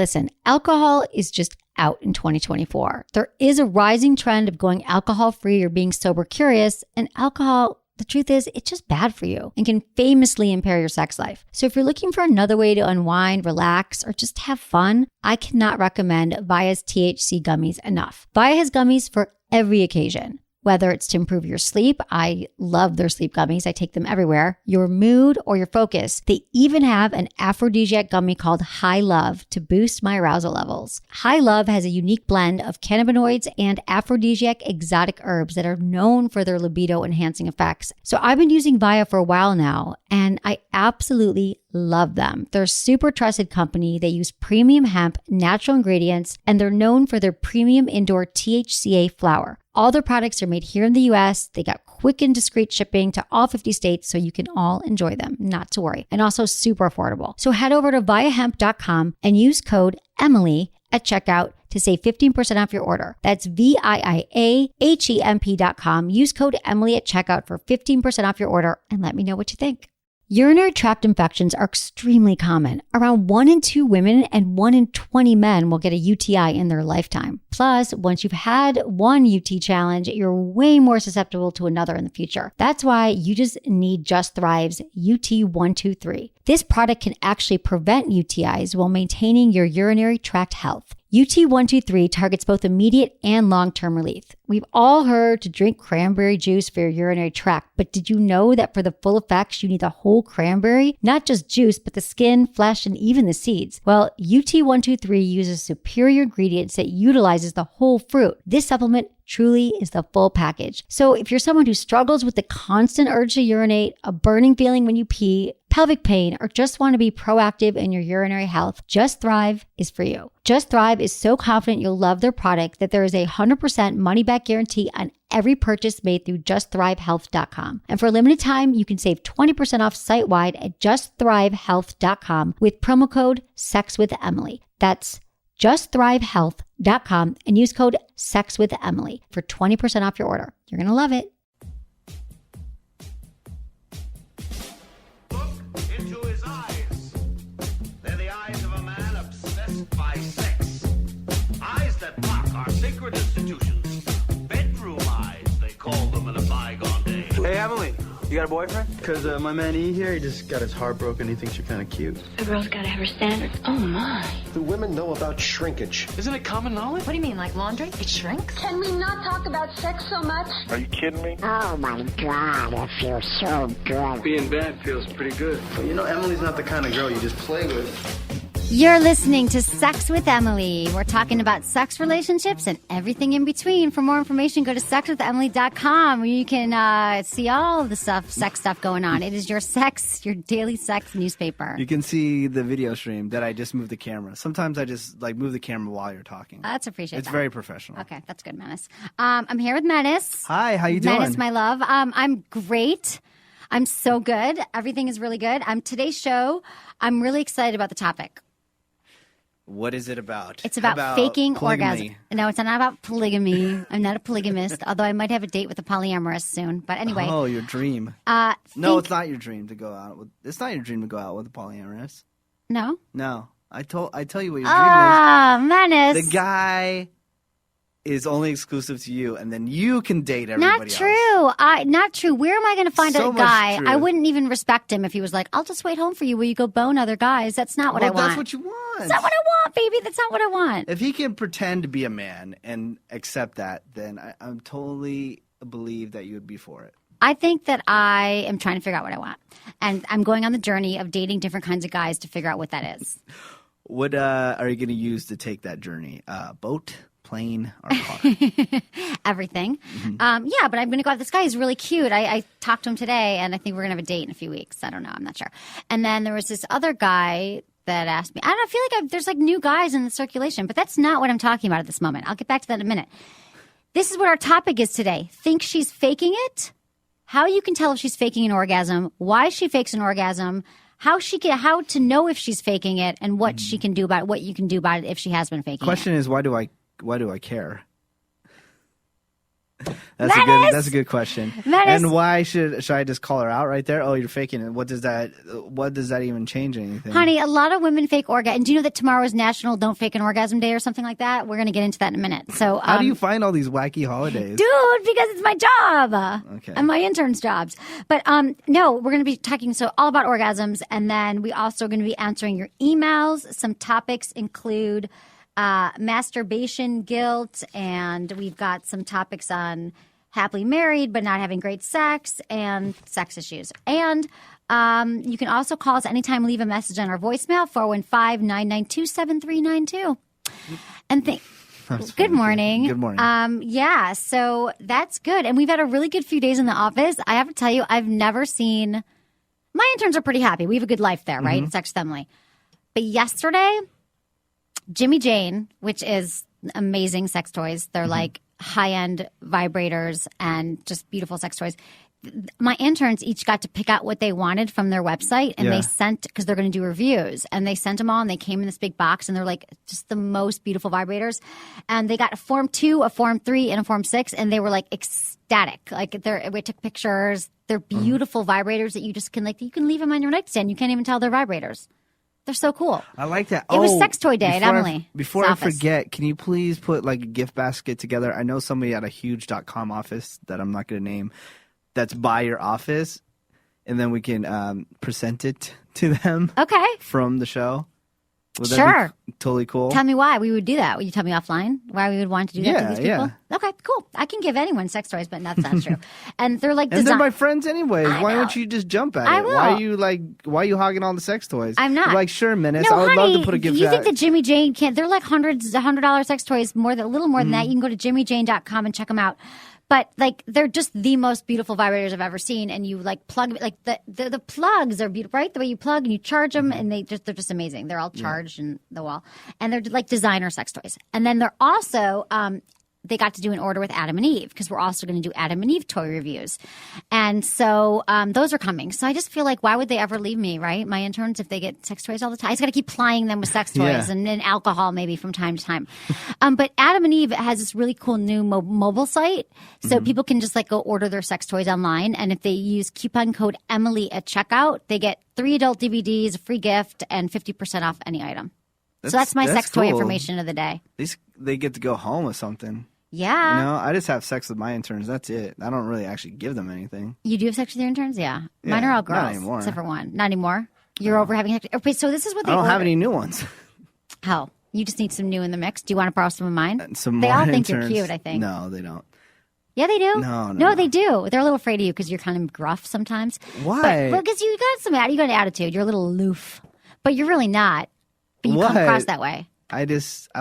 Listen, alcohol is just out in 2024. There is a rising trend of going alcohol-free or being sober curious, and alcohol, the truth is, it's just bad for you and can famously impair your sex life. So if you're looking for another way to unwind, relax, or just have fun, I cannot recommend Via's THC gummies enough. Via has gummies for every occasion. Whether it's to improve your sleep, I love their sleep gummies. I take them everywhere. Your mood or your focus. They even have an aphrodisiac gummy called High Love to boost my arousal levels. High Love has a unique blend of cannabinoids and aphrodisiac exotic herbs that are known for their libido enhancing effects. So I've been using Via for a while now, and I absolutely love them. They're a super trusted company. They use premium hemp, natural ingredients, and they're known for their premium indoor THCA flower. All their products are made here in the US. They got quick and discreet shipping to all 50 states, so you can all enjoy them, not to worry. And also super affordable. So head over to viahemp.com and use code Emily at checkout to save 15% off your order. That's VIIAHEMP.com. Use code Emily at checkout for 15% off your order and let me know what you think. Urinary tract infections are extremely common. Around 1 in 2 women and 1 in 20 men will get a UTI in their lifetime. Plus, once you've had one UT challenge, you're way more susceptible to another in the future. That's why you just need Just Thrive's UT123. This product can actually prevent UTIs while maintaining your urinary tract health. UT123 targets both immediate and long-term relief. We've all heard to drink cranberry juice for your urinary tract, but did you know that for the full effects, you need the whole cranberry? Not just juice, but the skin, flesh, and even the seeds. Well, UT123 uses superior ingredients that utilizes the whole fruit. This supplement truly is the full package. So if you're someone who struggles with the constant urge to urinate, a burning feeling when you pee, pelvic pain, or just want to be proactive in your urinary health, Just Thrive is for you. Just Thrive is so confident you'll love their product that there is a 100% money-back guarantee on every purchase made through justthrivehealth.com. And for a limited time, you can save 20% off site-wide at justthrivehealth.com with promo code SEXWithEmily. That's justthrivehealth.com and use code SEXWithEmily for 20% off your order. You're going to love it. Look into his eyes. They're the eyes of a man obsessed by sex. Eyes that mock our sacred institutions. Bedroom eyes, they call them in a bygone day. Hey, Emily, you got a boyfriend? Because my man E here, he just got his heart broken. He thinks you're kind of cute. A girl's got to have her standards. Oh, my. Do women know about shrinkage? Isn't it common knowledge? What do you mean, like laundry? It shrinks? Can we not talk about sex so much? Are you kidding me? Oh my God, it feels so good. Being bad feels pretty good. But you know, Emily's not the kind of girl you just play with. You're listening to Sex with Emily. We're talking about sex relationships and everything in between. For more information, go to sexwithemily.com where you can see all of the sex stuff going on. It is your daily sex newspaper. You can see the video stream that I just moved the camera. Sometimes I just move the camera while you're talking. That's appreciate It's that. very professional. Okay, that's good, Menace. I'm here with Menace. Hi, how you doing? Menace, my love. I'm great. I'm so good. Everything is really good. Today's show, I'm really excited about the topic. What is it about? It's about faking polygamy? orgasm. No, it's not about polygamy. I'm not a polygamist, although I might have a date with a polyamorous soon. But anyway. Oh, your dream. No, it's not your dream to go out with. It's not your dream to go out with a polyamorous. No? No. I tell you what your dream is. Menace. The guy is only exclusive to you, and then you can date everybody Not true. else. Not true. Where am I going to find So a much guy? truth. I wouldn't even respect him if he was like, I'll just wait home for you. Will you go bone other guys? That's not what I want. That's what you want. That's not what I want, baby. That's not what I want. If he can pretend to be a man and accept that, then I'm totally believe that you would be for it. I think that I am trying to figure out what I want. And I'm going on the journey of dating different kinds of guys to figure out what that is. What are you going to use to take that journey? Boat, plane, or car? Everything. Yeah, but I'm going to go out. This guy is really cute. I talked to him today, and I think we're going to have a date in a few weeks. I don't know. I'm not sure. And then there was this other guy that asked me. I don't know, I feel like there's new guys in the circulation, but that's not what I'm talking about at this moment. I'll get back to that in a minute. This is what our topic is today. Think she's faking it? How you can tell if she's faking an orgasm, why she fakes an orgasm, how to know if she's faking it, and what she can do about it, what you can do about it if she has been faking Question is, why do I care? That's a good question. Menace. And why should I just call her out right there? Oh, you're faking it. What does that even change anything? Honey, a lot of women fake orgasm. And do you know that tomorrow is National Don't Fake an Orgasm Day or something like that? We're going to get into that in a minute. So, how do you find all these wacky holidays? dude, because it's my job. Okay. And my intern's jobs. But no, we're going to be talking all about orgasms. And then we also are going to be answering your emails. Some topics include masturbation guilt. And we've got some topics on happily married but not having great sex and sex issues. And you can also call us anytime, leave a message on our voicemail, 415-992-7392. And good morning. Good morning. Yeah, so that's good. And we've had a really good few days in the office. I have to tell you, I've never seen – my interns are pretty happy. We have a good life there, right? It's Sex Family. But yesterday, Jimmy Jane, which is amazing sex toys. They're like high-end vibrators and just beautiful sex toys. My interns each got to pick out what they wanted from their website, and they sent, because they're going to do reviews, and they sent them all, and they came in this big box, and they're like just the most beautiful vibrators. And they got a Form 2, a Form 3, and a Form 6, and they were like ecstatic. Like we took pictures. They're beautiful vibrators that you just can you can leave them on your nightstand. You can't even tell they're vibrators. They're so cool. I like that. It was sex toy day at Emily. Before I forget, can you please put like a gift basket together? I know somebody at a huge.com office that I'm not going to name that's by your office, and then we can present it to them. Okay. From the show. Would Sure. that be totally cool? Tell me why we would do that. Will you tell me offline why we would want to do that to these people? Yeah. Okay, cool. I can give anyone sex toys, but that's not true. And they're like and they're my friends anyways. Why don't you just jump at I it? will. Why are you hogging all the sex toys? I'm not. You're like, sure, Menace. No, I would honey, love to put a gift you think bag. that Jimmy Jane can't? They're like $100 sex toys, a little more than that. You can go to jimmyjane.com and check them out. But like they're just the most beautiful vibrators I've ever seen, and you like plug like the plugs are beautiful, right? The way you plug and you charge them, and they're just amazing. They're all charged in the wall, and they're like designer sex toys. And then they're also they got to do an order with Adam and Eve, because we're also going to do Adam and Eve toy reviews, and so those are coming. So I just feel like, why would they ever leave me, right? My interns, if they get sex toys all the time, I just got to keep plying them with sex toys and alcohol maybe from time to time. But Adam and Eve has this really cool new mobile site, so people can just like go order their sex toys online, and if they use coupon code Emily at checkout, they get 3 adult DVDs, a free gift, and 50% off any item. So that's my sex toy information of the day. At least they get to go home with something. Yeah. You know, I just have sex with my interns. That's it. I don't really actually give them anything. You do have sex with your interns? Yeah. Mine are all girls. Not anymore. Except for one. Not anymore. You're over having sex. Okay, so this is what they I don't have ordered. any new ones. Hell, you just need some new in the mix. Do you want to borrow some of mine? Some They more all think interns. you're cute, I think. No, they don't. Yeah, they do. No, they do. They're a little afraid of you because you're kind of gruff sometimes. Why? Well, because you got an attitude. You're a little aloof, but you're really not. But you come across that way. I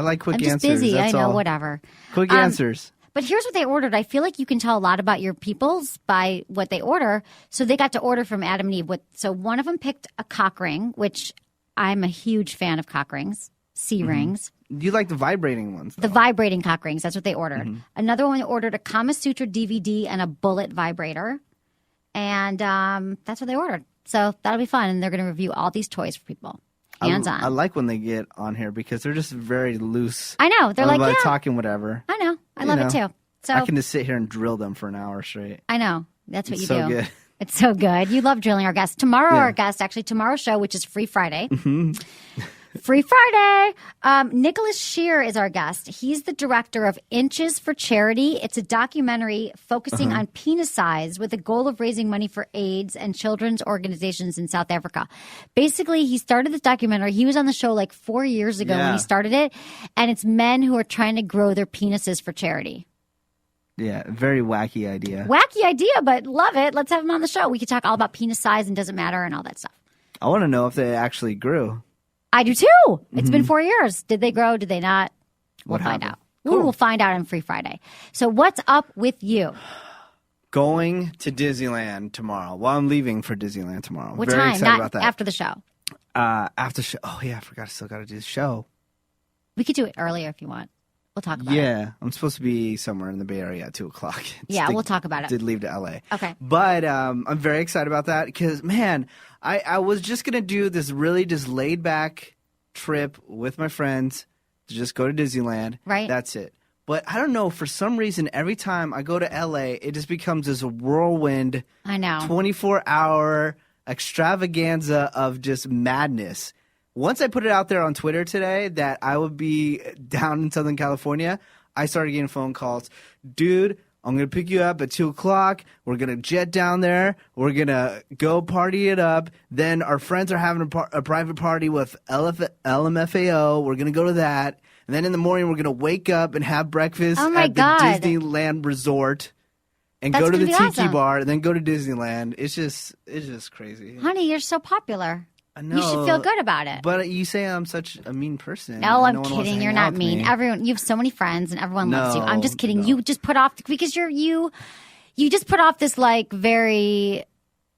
like quick I'm just answers. busy. That's I know, all. whatever. Quick answers. But here's what they ordered. I feel like you can tell a lot about your peoples by what they order. So they got to order from Adam and Eve. So one of them picked a cock ring, which I'm a huge fan of cock rings, C-rings. You like the vibrating ones, though. The vibrating cock rings. That's what they ordered. Another one ordered a Kama Sutra DVD and a bullet vibrator. And that's what they ordered. So that'll be fun. And they're going to review all these toys for people. Hands on. I like when they get on here because they're just very loose. I know. They're like, talking whatever. I know. I love it too. So I can just sit here and drill them for an hour straight. I know. That's what you so do. Good. It's so good. You love drilling our guests. Tomorrow, tomorrow's show, which is Free Friday. Free Friday. Nicholas Shear is our guest. He's the director of Inches for Charity. It's a documentary focusing on penis size with the goal of raising money for AIDS and children's organizations in South Africa. Basically, he started this documentary. He was on the show like 4 years ago when he started it. And it's men who are trying to grow their penises for charity. Yeah, very wacky idea. Wacky idea, but love it. Let's have him on the show. We could talk all about penis size and doesn't matter and all that stuff. I want to know if they actually grew. I do too. It's been 4 years. Did they grow? Did they not? We'll find out. Cool. We'll find out on Free Friday. So what's up with you? Going to Disneyland tomorrow. Well, I'm leaving for Disneyland tomorrow. What very time? excited Not about that. after the show. After show. Oh, yeah, I forgot. I still got to do the show. We could do it earlier if you want. We'll talk about it. Yeah, I'm supposed to be somewhere in the Bay Area at 2 o'clock. We'll talk about it. Did leave to LA. Okay. But I'm very excited about that because, man, I was just going to do this really just laid back trip with my friends to just go to Disneyland. Right. That's it. But I don't know, for some reason, every time I go to LA, it just becomes this whirlwind, I know, 24-hour extravaganza of just madness. Once I put it out there on Twitter today that I would be down in Southern California, I started getting phone calls. Dude, I'm going to pick you up at 2 o'clock. We're going to jet down there. We're going to go party it up. Then our friends are having a private party with LMFAO. We're going to go to that. And then in the morning, we're going to wake up and have breakfast at the Disneyland Resort and go to the Tiki Bar and then go to Disneyland. It's just crazy. Honey, you're so popular. I know. You should feel good about it. But you say I'm such a mean person. No, I'm kidding. You're not mean. Everyone, you have so many friends, and everyone loves you. I'm just kidding. No. You just put off because you just put off this like very,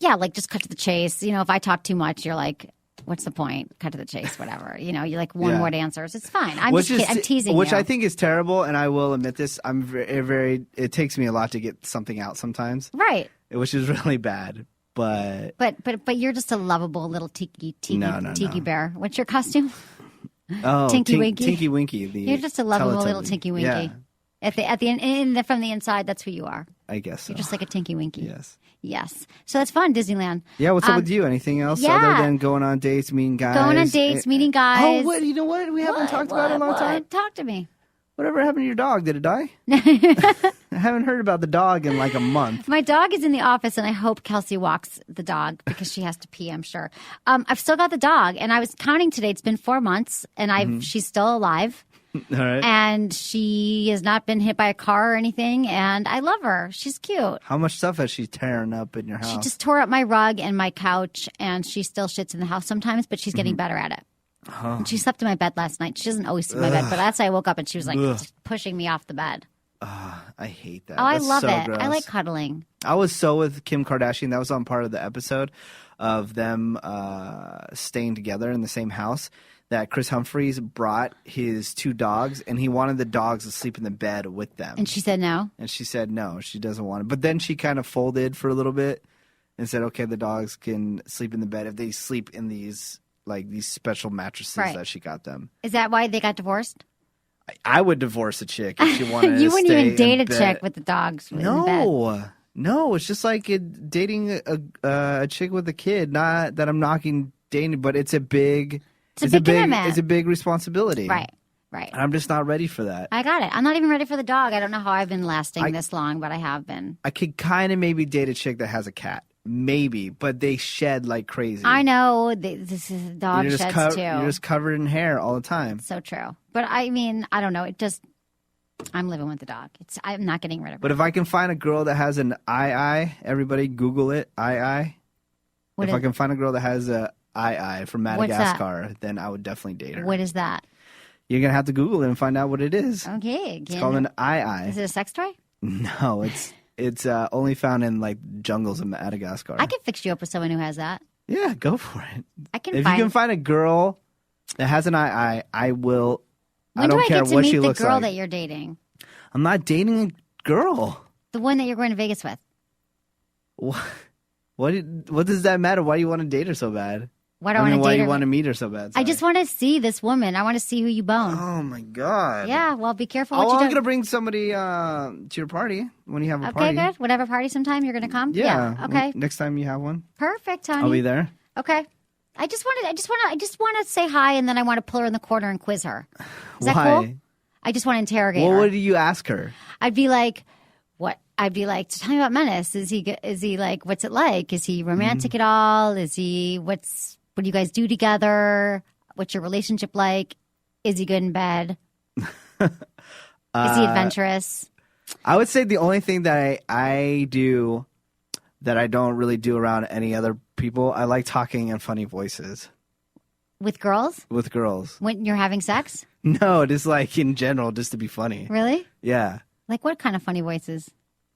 like just cut to the chase. You know, if I talk too much, you're like, what's the point? Cut to the chase, whatever. You know, you like one word answers. It's fine. I'm teasing which you. I think is terrible, and I will admit this. I'm very. It takes me a lot to get something out sometimes. Right. Which is really bad. But you're just a lovable little tiki no. bear. What's your costume? Oh, Tinky Winky. Tinky Winky. You're just a lovable little Tinky Winky. Yeah. At the end, from the inside, that's who you are. I guess so. You're just like a Tinky Winky. Yes. So that's fun, Disneyland. Yeah. What's up with you? Anything else other than going on dates, meeting guys? Going on dates, meeting guys. Oh, what? You know what? We haven't talked about it in a long time. Talk to me. Whatever happened to your dog? Did it die? I haven't heard about the dog in like a month. My dog is in the office, and I hope Kelsey walks the dog because she has to pee, I'm sure. I've still got the dog, and I was counting today. It's been 4 months, and she's still alive. All right. And she has not been hit by a car or anything, and I love her. She's cute. How much stuff has she tearing up in your house? She just tore up my rug and my couch, and she still shits in the house sometimes, but she's getting better at it. Oh. And she slept in my bed last night. She doesn't always sleep in my bed, but that's why I woke up and she was like just pushing me off the bed. I hate that. Oh, I love it. Gross. I like cuddling. I was so with Kim Kardashian. That was on part of the episode of them staying together in the same house. That Chris Humphries brought his 2 dogs, and he wanted the dogs to sleep in the bed with them. And she said no? And she said no, she doesn't want it. But then she kind of folded for a little bit and said, okay, the dogs can sleep in the bed if they sleep in these special mattresses that she got them. Is that why they got divorced? I would divorce a chick if she wanted you to wouldn't stay even date a bed. chick with the dogs in the bed. No, it's just like dating a chick with a kid. Not that I'm knocking dating, but it's a big commitment. It's a big responsibility. Right. And I'm just not ready for that. I got it. I'm not even ready for the dog. I don't know how I've been lasting this long, but I have been. I could kind of maybe date a chick that has a cat. Maybe, but they shed like crazy. I know. This is dog sheds too. You're just covered in hair all the time. So true. But I mean, I don't know. I'm living with the dog. I'm not getting rid of her. But if I can find a girl that has an I, everybody Google it, I. If I can find a girl that has a I from Madagascar, then I would definitely date her. What is that? You're going to have to Google it and find out what it is. Okay. It's called an I. Is it a sex toy? No, it's only found in like jungles of Madagascar. I can fix you up with someone who has that. Yeah, go for it. If you can find a girl that has an I will. When I don't do I care get to what meet she the looks girl like. that you're dating? I'm not dating a girl. The one that you're going to Vegas with. What does that matter? Why do you want to date her so bad? Why do I want to date her? Why do you want to meet her so bad? I just want to see this woman. I want to see who you bone. Oh my god. Yeah, well, be careful what you do. I'm gonna bring somebody to your party when you have a party. Okay, good. Whatever party sometime you're gonna come. Yeah. Okay. Next time you have one. Perfect, honey. I'll be there. Okay. I just want to say hi, and then I want to pull her in the corner and quiz her. Is that Why? cool? I just want to interrogate her. What do you ask her? I'd be like, what? I'd be like, tell me about Menace. Is he like, what's it like? Is he romantic at all? Is he, what do you guys do together? What's your relationship like? Is he good in bed? Is he adventurous? I would say the only thing that I do that I don't really do around any other people, I like talking in funny voices. With girls? With girls. When you're having sex? No, just like in general, just to be funny. Really? Yeah. Like what kind of funny voices?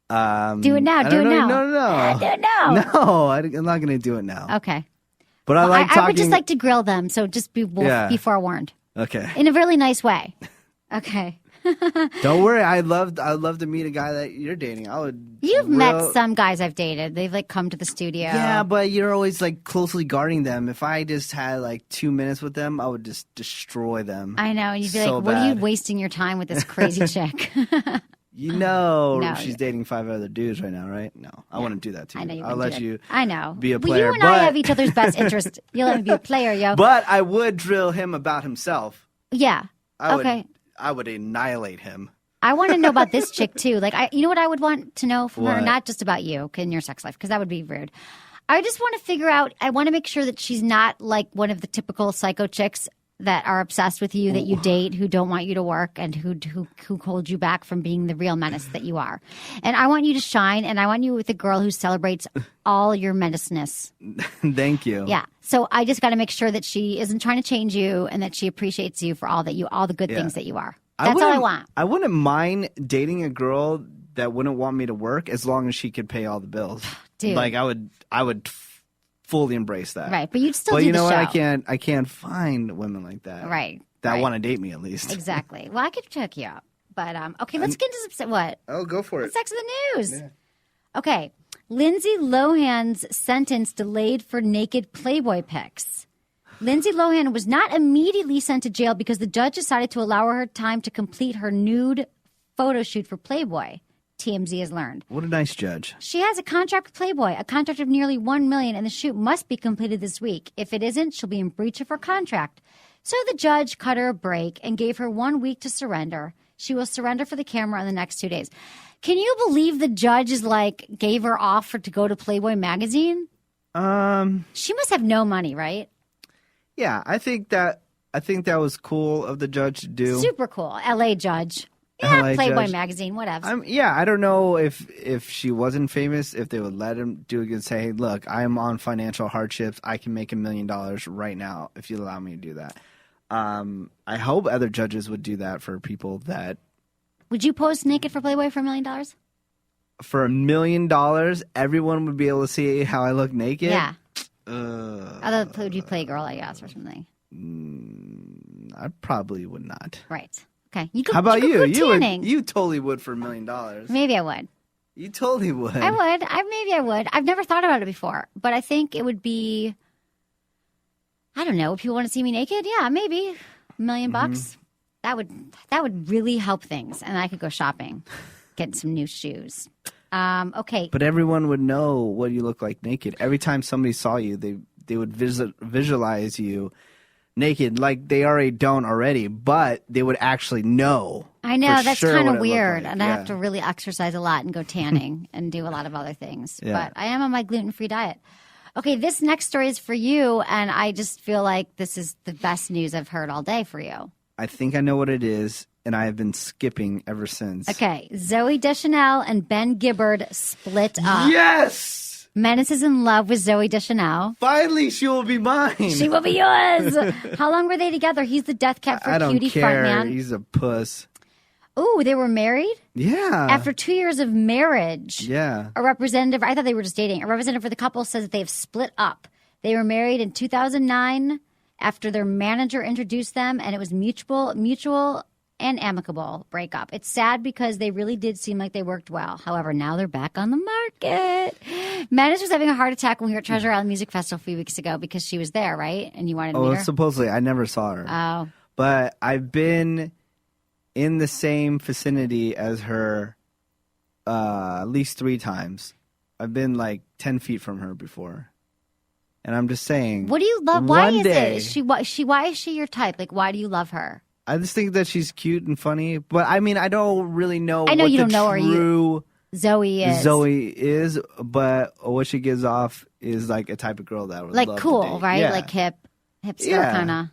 Do it now. Do it now. No. Do it now. No, I'm not going to do it now. Okay. But I like talking. I would just like to grill them, so just be forewarned. Okay. In a really nice way. Okay. Don't worry. I'd love to meet a guy that you're dating. I would. You've met some guys I've dated. They've like come to the studio. Yeah, but you're always like closely guarding them. If I just had like 2 minutes with them, I would just destroy them. I know. And you'd be so like, what are you bad. wasting your time with this crazy chick? You know, No, she's dating 5 other dudes right now, right? No, I wouldn't do that to you. I know you I'll wouldn't let do it. you. I know. Be a Well, player, you and I but- have each other's best interest. You'll let me be a player, yo. But I would drill him about himself. Yeah. I would annihilate him. I want to know about this chick too. Like, you know what I would want to know from her? What? Not just about you in your sex life, because that would be rude. I just want to figure out. I want to make sure that she's not like one of the typical psycho chicks that are obsessed with you, that you date, who don't want you to work, and who hold you back from being the real menace that you are. And I want you to shine, and I want you with a girl who celebrates all your menaceness. Thank you. Yeah. So I just got to make sure that she isn't trying to change you, and that she appreciates you for all the good things that you are. That's all I want. I wouldn't mind dating a girl that wouldn't want me to work as long as she could pay all the bills. Dude. Like I would fully embrace that. Right, but you'd still But do you the know show. what? I can't find women like that. Right. That right. want to date me at least. Exactly. Well, I could check you out. But, okay, let's get into some, what? Oh, go for it. Sex in the news. Yeah. Okay. Lindsay Lohan's sentence delayed for naked Playboy pics. Lindsay Lohan was not immediately sent to jail because the judge decided to allow her time to complete her nude photo shoot for Playboy. TMZ has learned. What a nice judge. She has a contract with Playboy, a contract of nearly $1 million, and the shoot must be completed this week. If it isn't, she'll be in breach of her contract. So the judge cut her a break and gave her 1 week to surrender. She will surrender for the camera in the next 2 days. Can you believe the judge is like gave her off to go to Playboy magazine? She must have no money, right? Yeah, I think that was cool of the judge to do. Super cool. LA judge. Yeah, LA Playboy judge. magazine, whatever. I don't know if she wasn't famous, if they would let him do it and say, hey, look, I'm on financial hardships. I can make $1 million right now if you allow me to do that. I hope other judges would do that for people that. Would you post naked for Playboy for $1 million? For $1 million, everyone would be able to see how I look naked? Yeah. Would you play girl, I guess, or something? I probably would not. Right. Okay. You could, how about you? Tanning. You totally would for $1 million. Maybe I would. You totally would. I would. Maybe I would. I've never thought about it before, but I think it would be. I don't know. If people want to see me naked, yeah, maybe $1 million bucks. That would really help things, and I could go shopping, get some new shoes. Okay. But everyone would know what you look like naked. Every time somebody saw you, they would visualize you naked, like they already don't already, but they would actually know. I know, that's sure kind of what it looked weird, like. and I have to really exercise a lot and go tanning and do a lot of other things. Yeah. But I am on my gluten-free diet. Okay, this next story is for you, and I just feel like this is the best news I've heard all day for you. I think I know what it is, and I have been skipping ever since. Okay, Zooey Deschanel and Ben Gibbard split up. Yes! Menace is in love with Zooey Deschanel. Finally, she will be mine. She will be yours. How long were they together? He's the Death Cab for I don't Cutie care. frontman. He's a puss. Ooh, they were married? Yeah. After 2 years of marriage. Yeah. A representative, I thought they were just dating. A representative for the couple says that they have split up. They were married in 2009 after their manager introduced them, and it was mutual and amicable breakup. It's sad because they really did seem like they worked well. However, now they're back on the market. Menace was having a heart attack when we were at Treasure Island Music Festival a few weeks ago because she was there, right? And you wanted to meet her? Supposedly. I never saw her. Oh. But I've been in the same vicinity as her at least 3 times. I've been like 10 feet from her before. And I'm just saying. What do you love? Why one is day, it? Why is she your type? Like, why do you love her? I just think that she's cute and funny. But I mean, I don't really know. I know what you the don't know her. true Zoe is. But what she gives off is like a type of girl that would like love cool, to date. right? Yeah. Like hipster Yeah. kind of.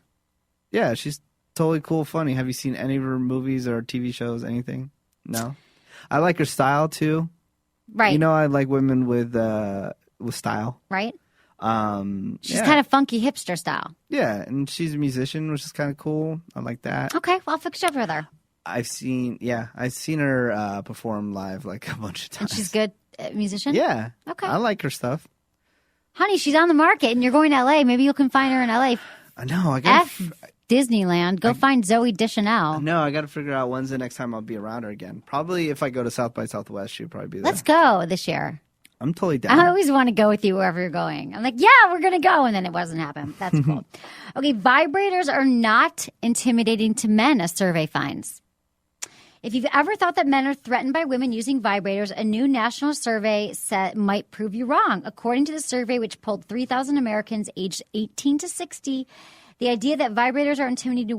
Yeah, she's totally cool, funny. Have you seen any of her movies or TV shows? Anything? No. I like her style too. Right. You know, I like women with style. Right. She's Yeah. kind of funky hipster style. Yeah, and she's a musician, which is kind of cool. I like that. Okay, well, I'll fix you up with her. I've seen her perform live like a bunch of times. And she's good musician? Yeah. Okay. I like her stuff. Honey, she's on the market and you're going to LA. Maybe you can find her in LA. I know. I got Disneyland. Go find Zoe Deschanel. No, I got to figure out when's the next time I'll be around her again. Probably if I go to South by Southwest, she'll probably be there. Let's go this year. I'm totally down. I always want to go with you wherever you're going. I'm like, yeah, we're going to go. And then it wasn't happen. That's cool. Okay, vibrators are not intimidating to men, a survey finds. If you've ever thought that men are threatened by women using vibrators, a new national survey might prove you wrong. According to the survey, which polled 3,000 Americans aged 18 to 60, the idea that vibrators are intimidating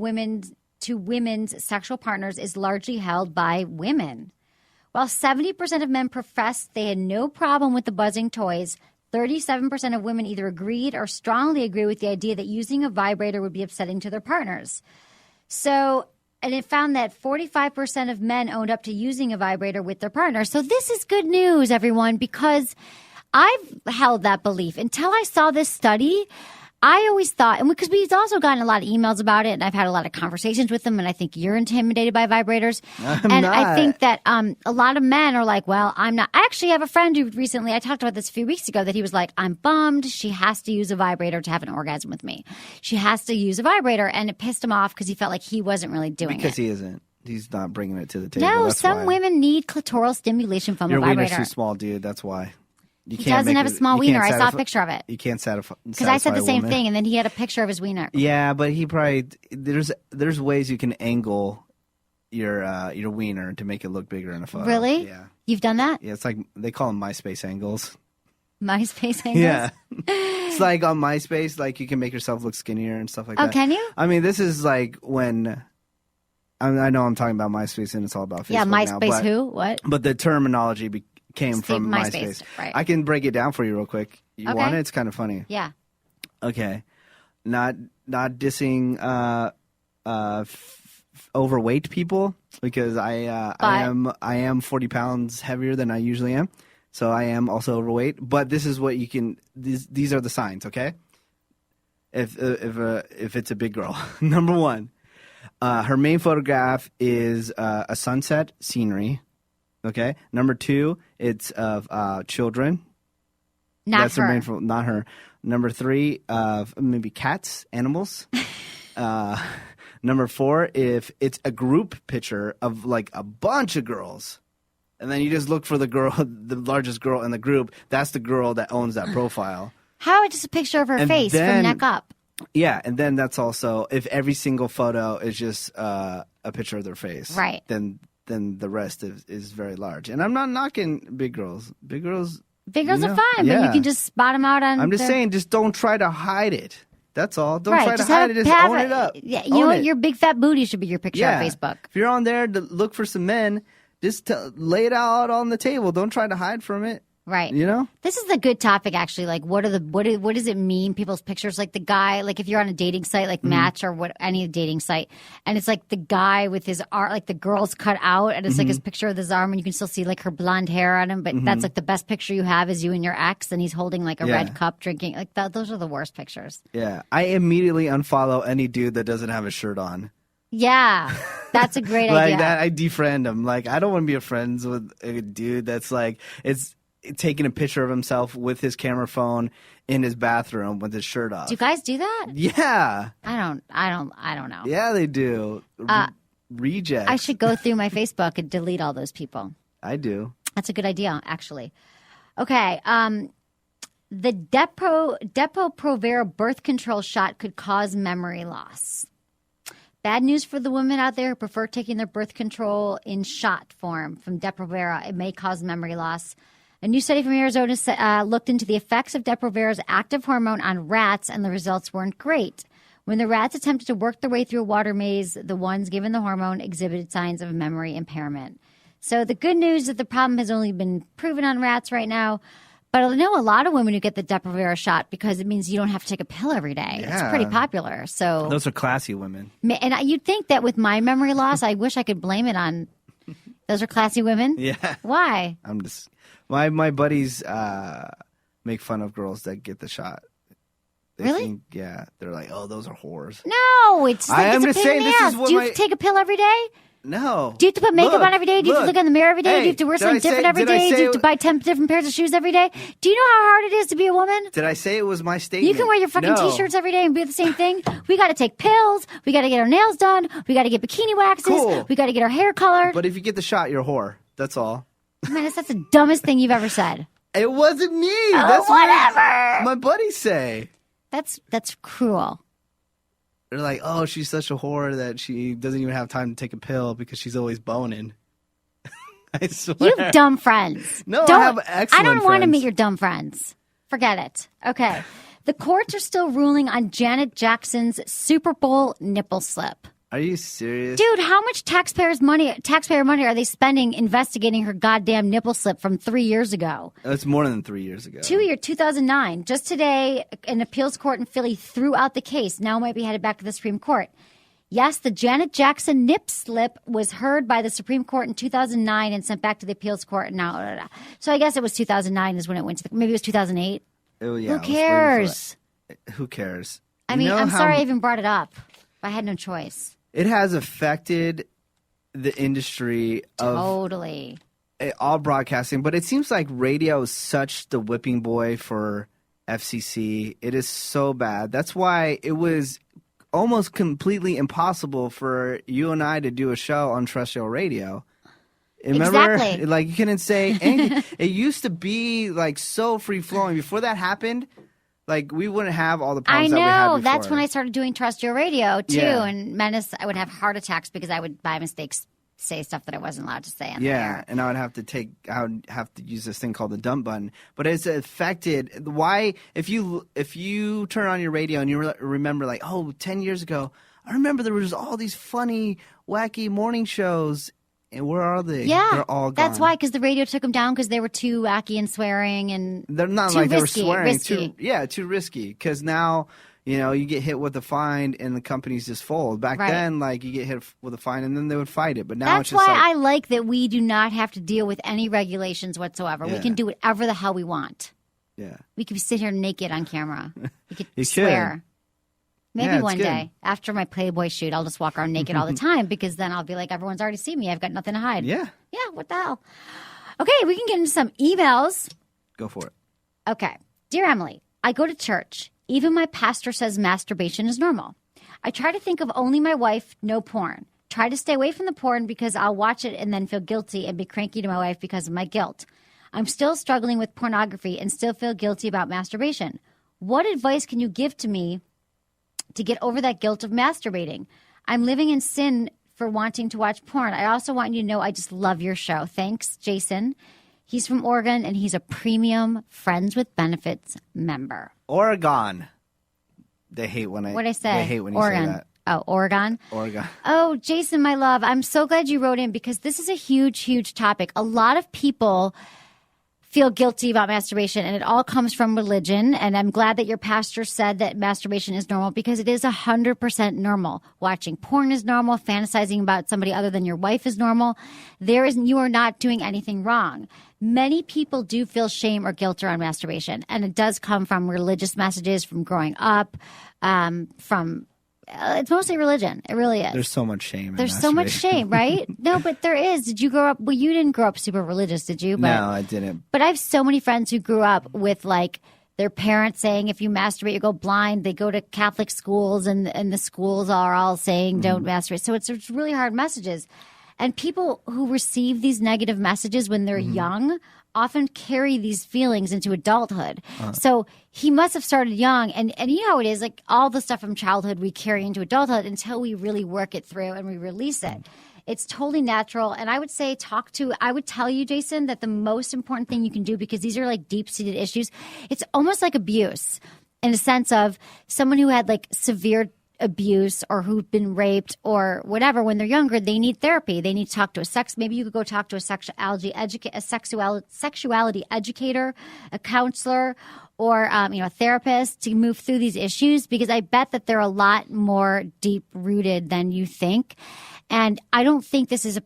to women's sexual partners is largely held by women. While 70% of men professed they had no problem with the buzzing toys, 37% of women either agreed or strongly agree with the idea that using a vibrator would be upsetting to their partners. And it found that 45% of men owned up to using a vibrator with their partner. So this is good news, everyone, because I've held that belief until I saw this study. I always thought, and because we've also gotten a lot of emails about it, and I've had a lot of conversations with them, and I think you're intimidated by vibrators. I think that a lot of men are like, well, I'm not. I actually have a friend who recently, I talked about this a few weeks ago, that he was like, I'm bummed. She has to use a vibrator to have an orgasm with me. She has to use a vibrator, and it pissed him off because he felt like he wasn't really doing it. Because he isn't. He's not bringing it to the table. No, That's some why. women need clitoral stimulation from Your a vibrator. wiener's too small, dude. That's why. He doesn't have a small wiener. I saw a picture of it. You can't satisfy. Because I said the same thing, and then he had a picture of his wiener. Yeah, but he probably there's ways you can angle your wiener to make it look bigger in a photo. Really? Yeah. You've done that? Yeah, it's like they call them MySpace angles. MySpace angles? Yeah. It's like on MySpace, like you can make yourself look skinnier and stuff like that. Oh, can you? I mean, this is like when I know I'm talking about MySpace and it's all about Facebook. Yeah, MySpace now, but, who? What? But the terminology came from MySpace. Right. I can break it down for you real quick. You Okay. want it? It's kind of funny. Yeah. Okay. Not dissing overweight people because I am 40 pounds heavier than I usually am. So I am also overweight, but this is what you can these are the signs, okay? If it's a big girl. Number 1. Her main photograph is a sunset scenery. Okay. Number 2, it's of children. That's her. Not her. Number 3, maybe cats, animals. Number 4, if it's a group picture of like a bunch of girls, and then you just look for the largest girl in the group. That's the girl that owns that profile. How? Just a picture of her face from neck up. Yeah, and then that's also if every single photo is just a picture of their face. Right. Then the rest is very large. And I'm not knocking big girls. Big girls are fine, but you can just spot them out on. I'm just saying, just don't try to hide it. That's all. Don't right, try to hide it. Just own it up. Yeah, you know what? Your big fat booty should be your picture on Facebook. If you're on there to look for some men, just lay it out on the table. Don't try to hide from it. Right. You know? This is a good topic, actually. Like, what does it mean? People's pictures, like the guy, like if you're on a dating site, like Match or any dating site, and it's like the guy with his arm, like the girl's cut out, and it's like his picture of his arm, and you can still see like her blonde hair on him. But that's like the best picture you have is you and your ex, and he's holding like a red cup drinking. Like those are the worst pictures. Yeah. I immediately unfollow any dude that doesn't have a shirt on. Yeah, that's a great like idea. that, I defriend him. Like, I don't want to be friends with a dude that's like, it's taking a picture of himself with his camera phone in his bathroom with his shirt off. Do you guys do that? Yeah. I don't know. Yeah, they do. Rejects. I should go through my Facebook and delete all those people. I do. That's a good idea, actually. Okay. The Depo-Provera birth control shot could cause memory loss. Bad news for the women out there who prefer taking their birth control in shot form from Depo-Provera. It may cause memory loss. A new study from Arizona looked into the effects of Depo-Provera's active hormone on rats, and the results weren't great. When the rats attempted to work their way through a water maze, the ones given the hormone exhibited signs of memory impairment. So the good news is that the problem has only been proven on rats right now. But I know a lot of women who get the Depo-Provera shot because it means you don't have to take a pill every day. Yeah. It's pretty popular. So those are classy women. And you'd think that with my memory loss, I wish I could blame it on those are classy women. Yeah. Why? I'm just my buddies make fun of girls that get the shot. They Really? think, yeah, they're like, oh, those are whores. No, it's like I am it's a just pain in saying the this ass. is what Do you my- take a pill every day? No. Do you have to put makeup Look, on every day? Do you have to look in the mirror every day? Hey, Do you have to wear did I something say- different every did I day? say Do you have it- to buy 10 different pairs of shoes every day? Do you know how hard it is to be a woman? Did I say it was my statement? You can wear your fucking No. T-shirts every day and do the same thing. We got to take pills. We got to get our nails done. We got to get bikini waxes. Cool. We got to get our hair colored. But if you get the shot, you're a whore. That's all. Man, that's the dumbest thing you've ever said. It wasn't me. That's what whatever. my buddies say. That's cruel. They're like, oh, she's such a whore that she doesn't even have time to take a pill because she's always boning. I swear. You have dumb friends. No, I have excellent I don't want to friends. meet your dumb friends. Forget it. Okay. The courts are still ruling on Janet Jackson's Super Bowl nipple slip. Are you serious? Dude, how much taxpayer money are they spending investigating her goddamn nipple slip from 3 years ago? That's more than 3 years ago. 2009. Just today, an appeals court in Philly threw out the case. Now might be headed back to the Supreme Court. Yes, the Janet Jackson nip slip was heard by the Supreme Court in 2009 and sent back to the appeals court. Now, so I guess it was 2009 is when it went to maybe it was 2008. Oh, yeah, Who cares? Who cares? I You mean, know I'm how sorry I even brought it up. I had no choice. It has affected the industry of Totally. all broadcasting, but it seems like radio is such the whipping boy for FCC. It is so bad. That's why it was almost completely impossible for you and I to do a show on terrestrial radio. Remember, Exactly. like you couldn't say anything. It used to be like so free flowing. Before that happened, like we wouldn't have all the I problems that we had know. before. That's when I started doing terrestrial radio too. Yeah. And Menace, I would have heart attacks because I would by mistake say stuff that I wasn't allowed to say on the Yeah, air. and I would have to use this thing called the dump button. But it's affected. Why? If you turn on your radio and you remember, like, 10 years ago, I remember there was all these funny, wacky morning shows. And where are they? Yeah, They're all gone. that's why, because the radio took them down because they were too wacky and swearing and They're not too like they were risky, swearing. risky. Too risky. Because now, you get hit with a fine and the companies just fold. Back Right. then, like, you get hit with a fine and then they would fight it. But now That's it's just why like, I like that we do not have to deal with any regulations whatsoever. We Yeah. can do whatever the hell we want. yeah. We can sit here naked on camera. We could You swear. Maybe Yeah, it's one good. day after my Playboy shoot, I'll just walk around naked all the time because then I'll be like, everyone's already seen me. I've got nothing to hide. Yeah. Yeah, what the hell? Okay, we can get into some emails. Go for it. Okay. Dear Emily, I go to church. Even my pastor says masturbation is normal. I try to think of only my wife, no porn. Try to stay away from the porn because I'll watch it and then feel guilty and be cranky to my wife because of my guilt. I'm still struggling with pornography and still feel guilty about masturbation. What advice can you give to me to get over that guilt of masturbating? I'm living in sin for wanting to watch porn. I also want you to know I just love your show. Thanks, Jason. He's from Oregon, and he's a premium Friends with Benefits member. Oregon. They hate when What'd I say? They hate when you Oregon. say that. Oh, Oregon. Oregon. Oh, Jason, my love, I'm so glad you wrote in because this is a huge, huge topic. A lot of people feel guilty about masturbation, and it all comes from religion. And I'm glad that your pastor said that masturbation is normal because it is 100% normal. Watching porn is normal. Fantasizing about somebody other than your wife is normal. You are not doing anything wrong. Many people do feel shame or guilt around masturbation, and it does come from religious messages, from growing up, it's mostly religion. It really is. There's so much shame. in There's so much masturbation. shame, right? No, but there is. Did you grow up? Well, you didn't grow up super religious, did you? But, No, I didn't. But I have so many friends who grew up with like their parents saying if you masturbate, you go blind. They go to Catholic schools and the schools are all saying don't masturbate. So it's really hard messages. And people who receive these negative messages when they're young often carry these feelings into adulthood. So he must have started young. And you know how it is, like all the stuff from childhood we carry into adulthood until we really work it through and we release it. It's totally natural. And I would say I would tell you, Jason, that the most important thing you can do, because these are like deep-seated issues, it's almost like abuse in a sense of someone who had like severe abuse or who've been raped or whatever. When they're younger, they need therapy. They need to talk to maybe you could go talk to a sexuality educator, a counselor, or a therapist to move through these issues, because I bet that they're a lot more deep rooted than you think. And I don't think this is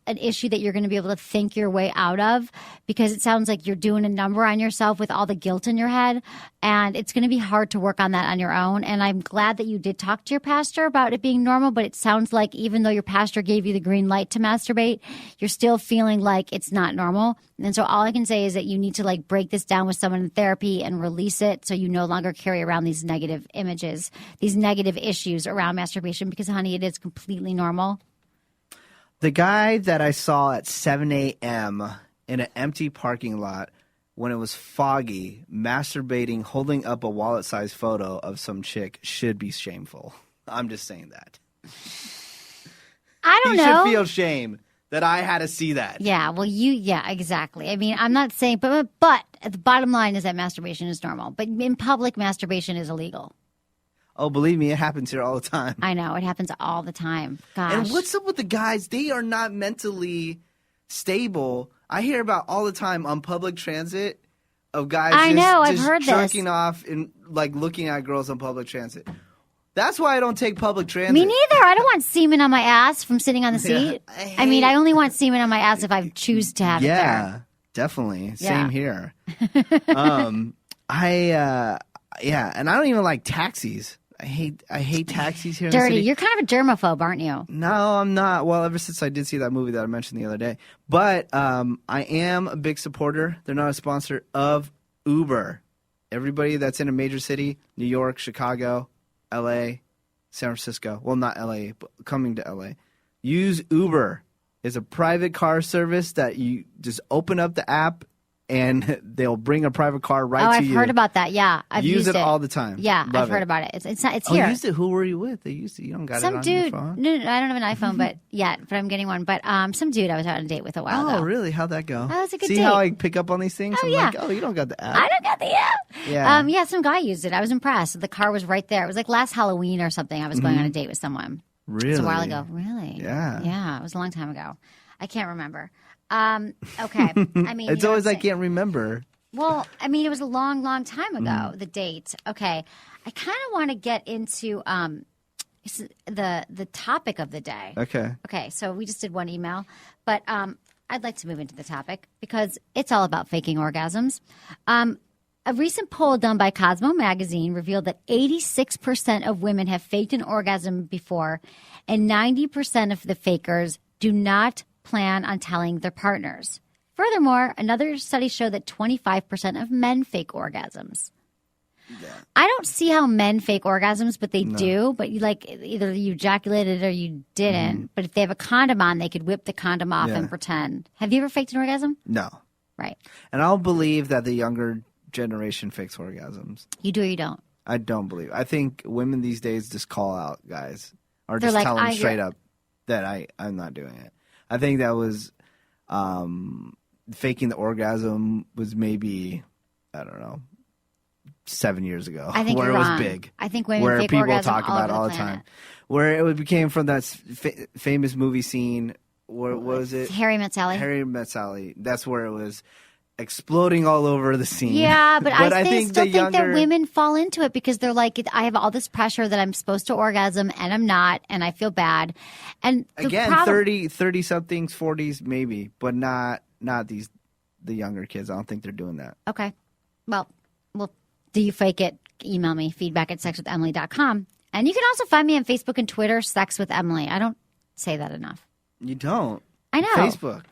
an issue that you're going to be able to think your way out of, because it sounds like you're doing a number on yourself with all the guilt in your head, and it's going to be hard to work on that on your own. And I'm glad that you did talk to your pastor about it being normal, but it sounds like even though your pastor gave you the green light to masturbate, you're still feeling like it's not normal. And so all I can say is that you need to like break this down with someone in therapy and release it, so you no longer carry around these negative images, these negative issues around masturbation, because honey, it is completely normal. The guy that I saw at 7 a.m. in an empty parking lot when it was foggy, masturbating, holding up a wallet-sized photo of some chick should be shameful. I'm just saying that. I don't He know. should feel shame that I had to see that. Yeah, well, yeah, exactly. I mean, I'm not saying, but the bottom line is that masturbation is normal. But in public, masturbation is illegal. Oh, believe me, it happens here all the time. I know. It happens all the time. Gosh. And what's up with the guys? They are not mentally stable. I hear about all the time on public transit of guys I've just heard this. jerking off and like looking at girls on public transit. That's why I don't take public transit. Me neither. I don't want semen on my ass from sitting on the seat. I mean, I only want semen on my ass if I choose to have it there. Yeah, definitely. Yeah. Same here. And I don't even like taxis. I hate taxis here in the Dirty. city. You're kind of a germaphobe, aren't you? No, I'm not. Well, ever since I did see that movie that I mentioned the other day. But I am a big supporter. They're not a sponsor of Uber. Everybody that's in a major city, New York, Chicago, L.A., San Francisco. Well, not L.A., but coming to L.A. Use Uber. It's a private car service that you just open up the app and they'll bring a private car right to I've you. heard about that. Yeah, I've Use used it all the time. Yeah, Love I've heard about it. It's here. Oh, used it? Who were you with? They used it. You don't got Some it on dude. your phone? No, I don't have an iPhone, but I'm getting one. But some dude I was out on a date with a while ago. Oh, really? How'd that go? That was a good See date. how I pick up on these things? Oh, I'm yeah. like, oh, you don't got the app. I don't got the app. Yeah. Some guy used it. I was impressed. The car was right there. It was like last Halloween or something. I was going on a date with someone. Really? It was a while ago. Really? Yeah. Yeah, it was a long time ago. I can't remember. Okay. I mean, It's you know always what I I'm saying? can't remember. Well, I mean, it was a long, long time ago, the date. Okay. I kind of want to get into the topic of the day. Okay. Okay, so we just did one email, but I'd like to move into the topic because it's all about faking orgasms. A recent poll done by Cosmo Magazine revealed that 86% of women have faked an orgasm before, and 90% of the fakers do not plan on telling their partners. Furthermore, another study showed that 25% of men fake orgasms. Yeah. I don't see how men fake orgasms, but they do. But either you ejaculated or you didn't. But if they have a condom on, they could whip the condom off and pretend. Have you ever faked an orgasm? No. Right. And I don't believe that the younger generation fakes orgasms. You do or you don't? I don't believe. I think women these days just call out guys or They're just like, tell them I- straight up that I'm not doing it. I think that was faking the orgasm was maybe, I don't know, 7 years ago. I think where you're it was wrong. big. I think women where fake people orgasm talk all about over all the the time. planet. Where it became from that famous movie scene. What was it? Harry Met Sally. Harry Met Sally. That's where it was exploding all over the scene. Yeah, but I think still the think that younger women fall into it because they're like, I have all this pressure that I'm supposed to orgasm and I'm not, and I feel bad. And the again, problem, 30 somethings, 40s maybe, but not the younger kids. I don't think they're doing that. Okay. Well, do you fake it? Email me, feedback@sexwithemily.com. And you can also find me on Facebook and Twitter, Sex with Emily. I don't say that enough. You don't. I know. Facebook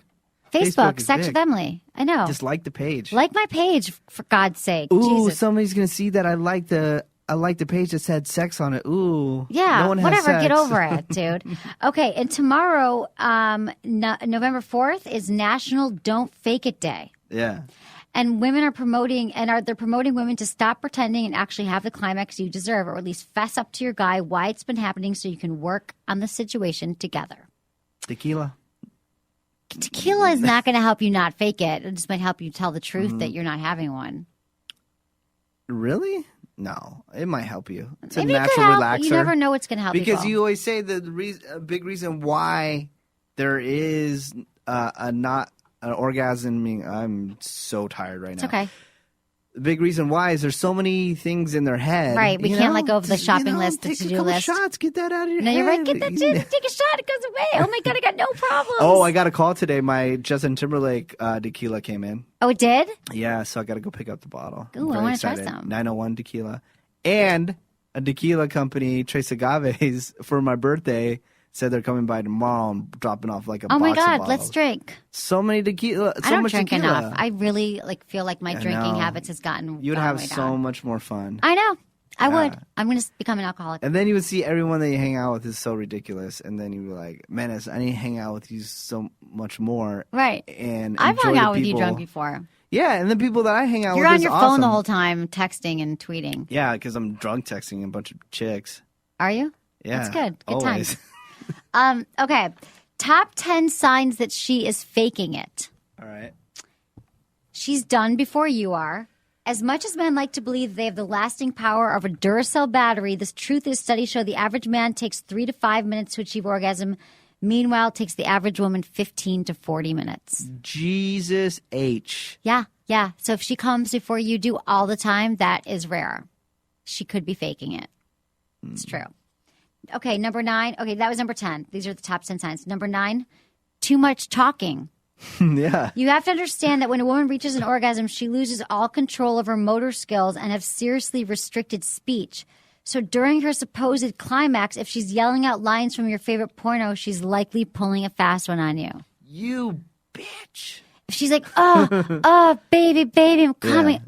Facebook, is Sex big. with Emily. I know. Just like the page. Like my page, for God's sake. Ooh, Jesus. somebody's gonna see that I like the page that said sex on it. Ooh. Yeah, no one has whatever. sex. Get over it, dude. Okay, and tomorrow, November 4th, is National Don't Fake It Day. Yeah. And women are promoting, they're promoting women to stop pretending and actually have the climax you deserve, or at least fess up to your guy why it's been happening so you can work on the situation together. Tequila. Tequila is not going to help you not fake it. It just might help you tell the truth that you're not having one. Really? No, it might help you. It's Maybe a it could natural help. relaxer. You never know what's going to help because people. you always say that a big reason why there is not an orgasm. I'm so tired right now. It's okay. The big reason why is there's so many things in their head. Right. We can't let go of the shopping list, the take to-do a couple list. shots. Get that out of your No, head. you're right. Get that shit. Take a shot. It goes away. Oh my God, I got no problems. Oh, I got a call today. My Justin Timberlake tequila came in. Oh, it did? Yeah, so I got to go pick up the bottle. Ooh, I want to try some. 901 tequila. And a tequila company, Tres Agaves, for my birthday, said they're coming by tomorrow and dropping off like a box Oh my of God, bottles. let's drink. So many tequila. I don't much drink tequila. enough. I really feel like my drinking know. habits has gotten You would gone have way so down. much more fun. I know. I Yeah. would. I'm going to become an alcoholic. And then you would see everyone that you hang out with is so ridiculous. And then you'd be like, Menace, I need to hang out with you so much more. Right. And I've enjoy hung the out with you people. drunk before. Yeah, and the people that I hang out You're with on is your awesome. phone the whole time, texting and tweeting. Yeah, because I'm drunk texting a bunch of chicks. Are you? Yeah, That's good. Good always. times. Okay. Top 10 signs that she is faking it. All right. She's done before you are. As much as men like to believe they have the lasting power of a Duracell battery, the truth is studies show the average man takes 3 to 5 minutes to achieve orgasm. Meanwhile, it takes the average woman 15 to 40 minutes. Jesus H. Yeah. So if she comes before you do all the time, that is rare. She could be faking it. It's true. Okay, number 9. Okay, that was number 10. These are the top 10 signs. Number 9, too much talking. Yeah. You have to understand that when a woman reaches an orgasm, she loses all control of her motor skills and have seriously restricted speech. So during her supposed climax, if she's yelling out lines from your favorite porno, she's likely pulling a fast one on you. You bitch. If she's like, baby, I'm coming,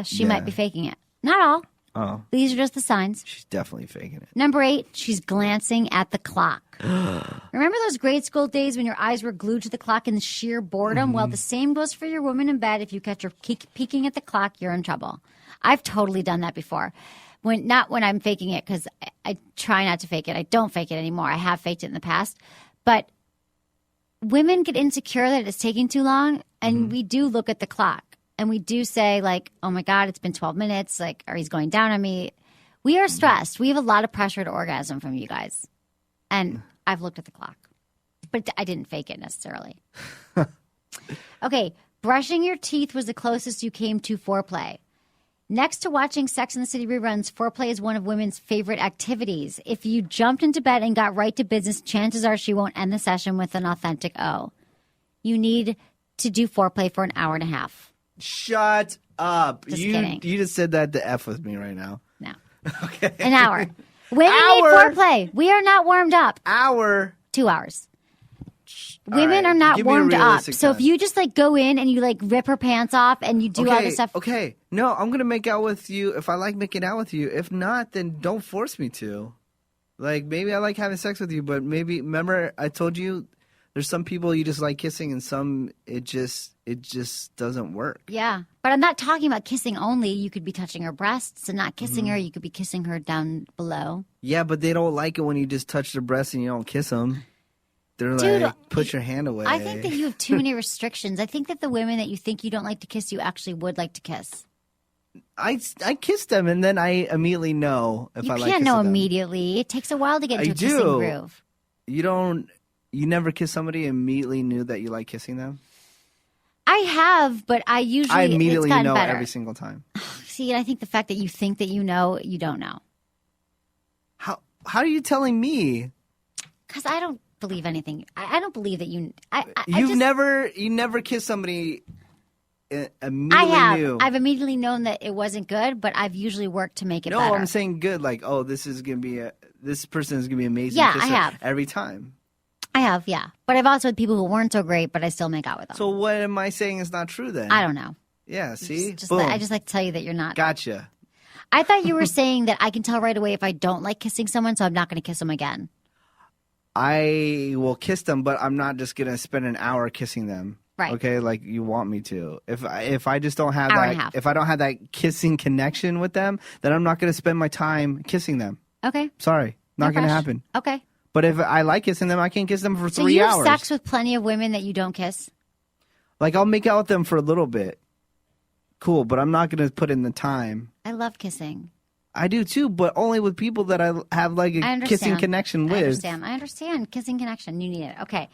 she might be faking it. Not all. Oh, These are just the signs. she's definitely faking it. Number 8, she's glancing at the clock. Remember those grade school days when your eyes were glued to the clock in sheer boredom? Well, the same goes for your woman in bed. If you catch her peeking at the clock, you're in trouble. I've totally done that before. Not when I'm faking it, because I try not to fake it. I don't fake it anymore. I have faked it in the past. But women get insecure that it's taking too long, and we do look at the clock. And we do say, like, oh, my God, it's been 12 minutes. Like, or he's going down on me. We are stressed. We have a lot of pressure to orgasm from you guys. And I've looked at the clock. But I didn't fake it necessarily. Okay, brushing your teeth was the closest you came to foreplay. Next to watching Sex and the City reruns, foreplay is one of women's favorite activities. If you jumped into bed and got right to business, chances are she won't end the session with an authentic O. You need to do foreplay for an hour and a half. Shut up. Just you kidding. You just said that to F with me right now. No. Okay. An hour. Women need Hour? foreplay. We are not warmed up. Hour. 2 hours. All Women right, are not give me a warmed up. realistic So if time. you just like go in and you like rip her pants off and you do all this stuff. Okay. No, I'm gonna make out with you if I like making out with you. If not, then don't force me to. Like maybe I like having sex with you, but maybe remember I told you there's some people you just like kissing and some it just doesn't work. Yeah. But I'm not talking about kissing only. You could be touching her breasts and not kissing her. You could be kissing her down below. Yeah, but they don't like it when you just touch their breasts and you don't kiss them. They're Dude, like, put your hand away. I think that you have too many restrictions. I think that the women that you think you don't like to kiss, you actually would like to kiss. I kiss them and then I immediately know if You I like can't know kissing them. immediately. It takes a while to get into I a kissing do. groove. You never kiss somebody and immediately knew that you like kissing them? I have, but I usually I immediately it's gotten know better. every single time. See, I think the fact that you think that you know, you don't know. How are you telling me? Because I don't believe anything. I don't believe that you. You never kissed somebody immediately I have. knew. I've immediately known that it wasn't good, but I've usually worked to make it No, better. I'm saying good. Like, oh, this person is gonna be amazing. Yeah, kisser I have. every time. I have, yeah. But I've also had people who weren't so great, but I still make out with them. So what am I saying is not true then? I don't know. Yeah, see, Just boom, I just like to tell you that you're not. gotcha. I thought you were saying that I can tell right away if I don't like kissing someone, so I'm not going to kiss them again. I will kiss them, but I'm not just gonna spend an hour kissing them. Right. Okay, like you want me to. If I just don't have Hour and a that, half. if I don't have that kissing connection with them, then I'm not gonna spend my time kissing them. Okay. Sorry, not No gonna rush. happen. Okay. But if I like kissing them, I can kiss them for So 3 you have hours. sex with plenty of women that you don't kiss? Like I'll make out with them for a little bit. Cool, but I'm not gonna put in the time. I love kissing. I do too, but only with people that I have like I a understand. kissing connection with. I understand. Kissing connection. You need it. Okay.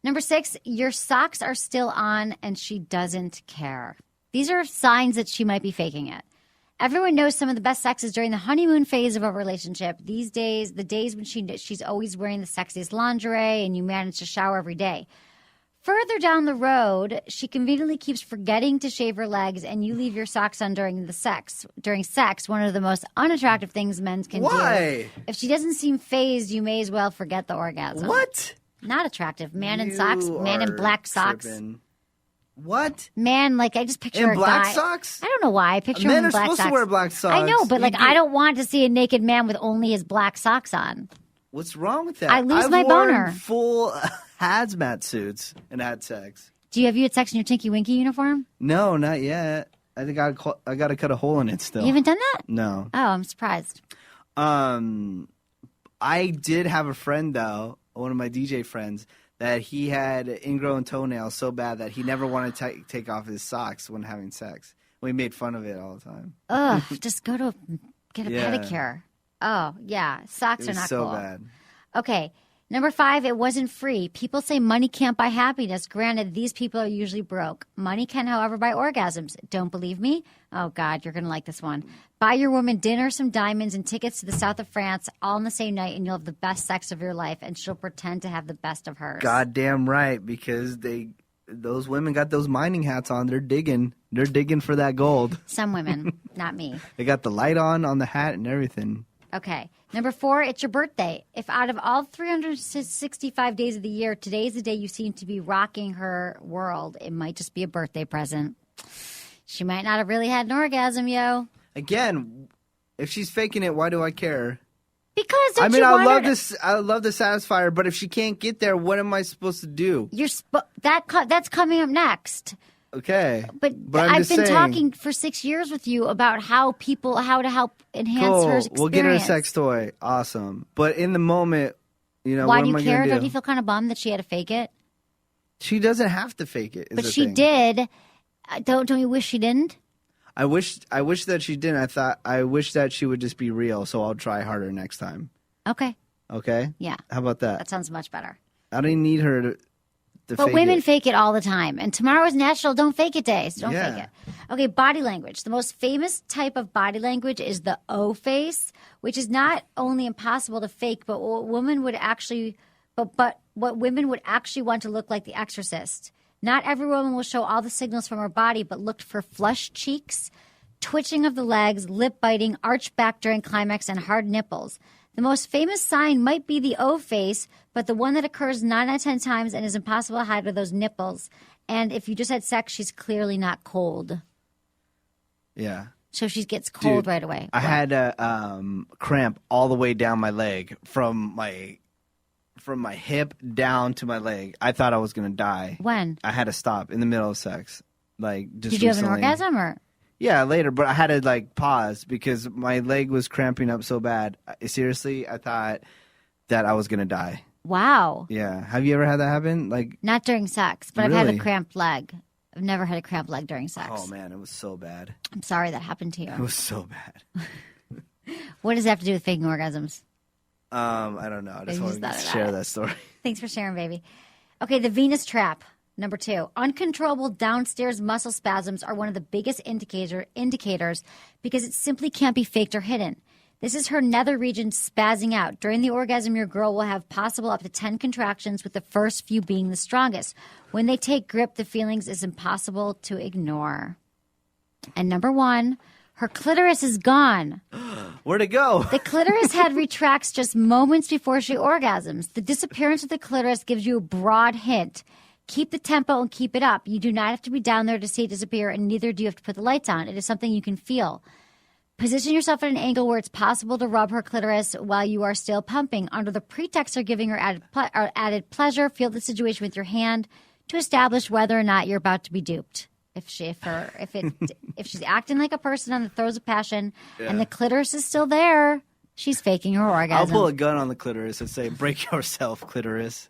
Number 6, your socks are still on and she doesn't care. These are signs that she might be faking it. Everyone knows some of the best sex is during the honeymoon phase of a relationship. These days, the days when she's always wearing the sexiest lingerie and you manage to shower every day. Further down the road, she conveniently keeps forgetting to shave her legs and you leave your socks on during sex. During sex, one of the most unattractive things men can do. Why? If she doesn't seem phased, you may as well forget the orgasm. What? Not attractive. Man in socks, man in black socks. Tripping. What? Man, like I just picture In a black guy. socks? I don't know why. I picture Men him in are black supposed socks. to wear black socks. I know, but like You I do- don't want to see a naked man with only his black socks on. What's wrong with that? I lose I've my worn boner. full hazmat suits and had sex. Have you had sex in your Tinky Winky uniform? No, not yet. I think I got to cut a hole in it still. You haven't done that? No. Oh, I'm surprised. I did have a friend though, one of my DJ friends, that he had ingrown toenails so bad that he never wanted to take off his socks when having sex. We made fun of it all the time. Ugh, just get a Yeah. pedicure. Oh, yeah. Socks It are was not so cool. bad. Okay. Number 5, it wasn't free. People say money can't buy happiness. Granted, these people are usually broke. Money can, however, buy orgasms. Don't believe me? Oh, God, you're going to like this one. Buy your woman dinner, some diamonds, and tickets to the south of France all on the same night, and you'll have the best sex of your life, and she'll pretend to have the best of hers. Goddamn right, because those women got those mining hats on. They're digging. They're digging for that gold. Some women, not me. They got the light on the hat and everything. Okay. Number 4, it's your birthday. If out of all 365 days of the year, today's the day you seem to be rocking her world, it might just be a birthday present. She might not have really had an orgasm, yo. Again, if she's faking it, why do I care? Because don't I mean, you I want love her to- this. I love to satisfy her, but if she can't get there, what am I supposed to do? That's coming up next. Okay, But I'm I've just been saying. talking for 6 years with you about how to help enhance Cool. her experience. We'll get her a sex toy. Awesome. But in the moment, Why what do you am I care? gonna Don't do? you feel kind of bummed that she had to fake it? She doesn't have to fake it. is But the she thing. did. Don't you wish she didn't? I wish that she didn't. I wish that she would just be real. So I'll try harder next time. Okay. Okay. Yeah. How about that? That sounds much better. I don't need her to But fake women it. fake it all the time. And tomorrow is National Don't Fake It Day. So don't Yeah. fake it. Okay, body language. The most famous type of body language is the O face, which is not only impossible to fake, but what women would actually want to look like the exorcist. Not every woman will show all the signals from her body, but look for flushed cheeks, twitching of the legs, lip biting, arched back during climax, and hard nipples. The most famous sign might be the O face, but the one that occurs 9 out of 10 times and is impossible to hide are those nipples. And if you just had sex, she's clearly not cold. Yeah. So she gets cold Dude, right away. I had a cramp all the way down my leg from my hip down to my leg. I thought I was gonna die. When? I had to stop in the middle of sex. Like just Did you have an recently. orgasm or? Yeah, later, but I had to like pause because my leg was cramping up so bad. Seriously, I thought that I was gonna die. Wow. Yeah. Have you ever had that happen? Like, Not during sex, but I've had a Really? cramped leg. I've never had a cramped leg during sex. oh man, it was so bad. I'm sorry that happened to It you. was so bad. What does that have to do with faking orgasms? I don't know. I You just just wanted thought to about share it. that story. Thanks for sharing, baby. Okay, the Venus trap. Number 2, uncontrollable downstairs muscle spasms are one of the biggest indicators because it simply can't be faked or hidden. This is her nether region spazzing out. During the orgasm, your girl will have possible up to 10 contractions, with the first few being the strongest. When they take grip, the feelings is impossible to ignore. And number 1, her clitoris is gone. Where'd it go? The clitoris head retracts just moments before she orgasms. The disappearance of the clitoris gives you a broad hint. Keep the tempo and keep it up. You do not have to be down there to see it disappear, and neither do you have to put the lights on. It is something you can feel. Position yourself at an angle where it's possible to rub her clitoris while you are still pumping. Under the pretext of giving her added pleasure, feel the situation with your hand to establish whether or not you're about to be duped. If she's acting like a person on the throes of passion and the clitoris is still there, she's faking her I'll orgasm. pull a gun on the clitoris and say, "Break yourself, clitoris."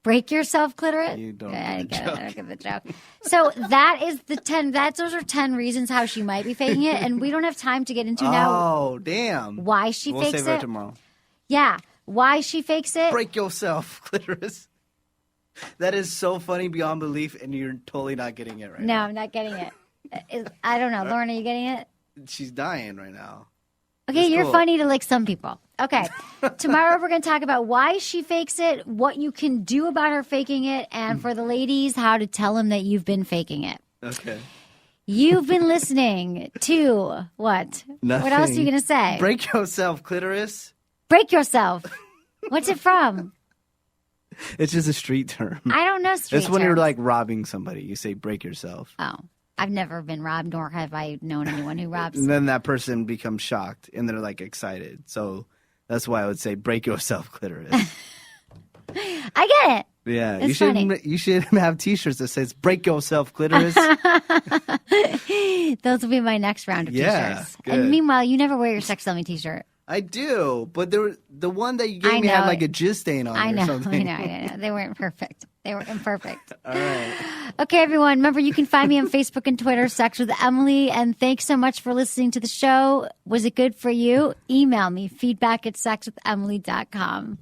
Break yourself, clitoris? You don't I don't get get the it. I don't get the joke. So that is the 10. Those are 10 reasons how she might be faking it, and we don't have time to get into now Oh, damn. why she We'll fakes save that it. tomorrow. Yeah, why she fakes it. Break yourself, clitoris. That is so funny beyond belief, and you're totally not getting it right No, now. I'm not getting it. I don't know. Lauren, are you getting it? She's dying right now. Okay, It's you're cool. funny to like some people. Okay. Tomorrow we're going to talk about why she fakes it, what you can do about her faking it, and for the ladies, how to tell them that you've been faking it. Okay. You've been listening to what? Nothing. What else are you going to say? Break yourself, clitoris. Break yourself. What's it from? It's just a street term. I don't know street It's when you're terms. like robbing somebody. You say break yourself. Oh, I've never been robbed, nor have I known anyone who robs. And then that person becomes shocked and they're like excited. So that's why I would say break yourself, clitoris. I get it. Yeah, It's funny. you should have T-shirts that says "Break yourself, clitoris." Those will be my next round of Yeah, t-shirts. good. And meanwhile, you never wear your sex selling t-shirt. I do, but the one that you gave I me had know. like a jizz stain on I it know, or something. I know. They weren't perfect. They were imperfect. All right. Okay, everyone. Remember, you can find me on Facebook and Twitter, Sex with Emily. And thanks so much for listening to the show. Was it good for you? Email me, feedback@sexwithemily.com.